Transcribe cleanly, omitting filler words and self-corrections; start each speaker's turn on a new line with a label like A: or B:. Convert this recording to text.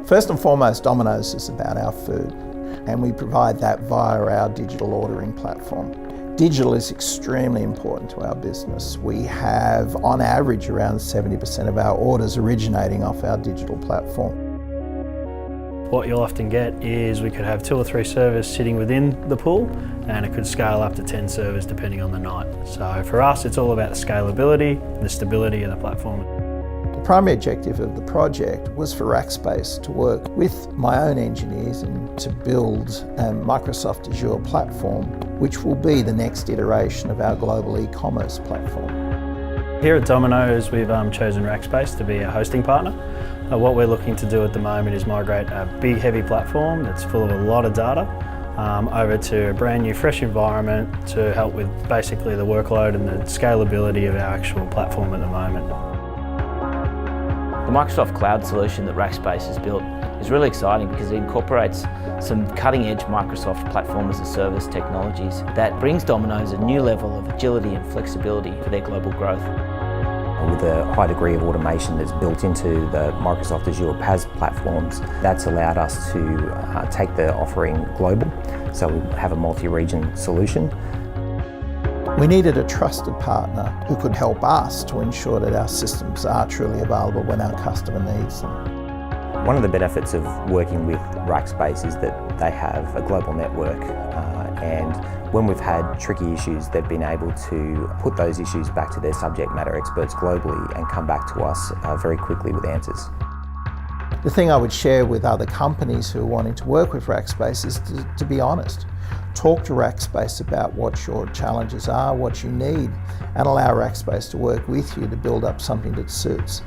A: First and foremost, Domino's is about our food, and we provide that via our digital ordering platform. Digital is extremely important to our business. We have, on average, around 70% of our orders originating off our digital platform.
B: What you'll often get is we could have 2 or 3 servers sitting within the pool, and it could scale up to 10 servers depending on the night. So for us, it's all about the scalability and the stability of the platform.
A: The primary objective of the project was for Rackspace to work with my own engineers and to build a Microsoft Azure platform, which will be the next iteration of our global e-commerce platform.
B: Here at Domino's, we've chosen Rackspace to be our hosting partner. What we're looking to do at the moment is migrate a big, heavy platform that's full of a lot of data over to a brand new, fresh environment to help with basically the workload and the scalability of our actual platform at the moment.
C: The Microsoft Cloud solution that Rackspace has built is really exciting because it incorporates some cutting-edge Microsoft Platform as a Service technologies that brings Domino's a new level of agility and flexibility for their global growth.
D: With a high degree of automation that's built into the Microsoft Azure PaaS platforms, that's allowed us to take the offering global, so we have a multi-region solution.
A: We needed a trusted partner who could help us to ensure that our systems are truly available when our customer needs them.
D: One of the benefits of working with Rackspace is that they have a global network, and when we've had tricky issues, they've been able to put those issues back to their subject matter experts globally and come back to us very quickly with answers.
A: The thing I would share with other companies who are wanting to work with Rackspace is to be honest. Talk to Rackspace about what your challenges are, what you need, and allow Rackspace to work with you to build up something that suits.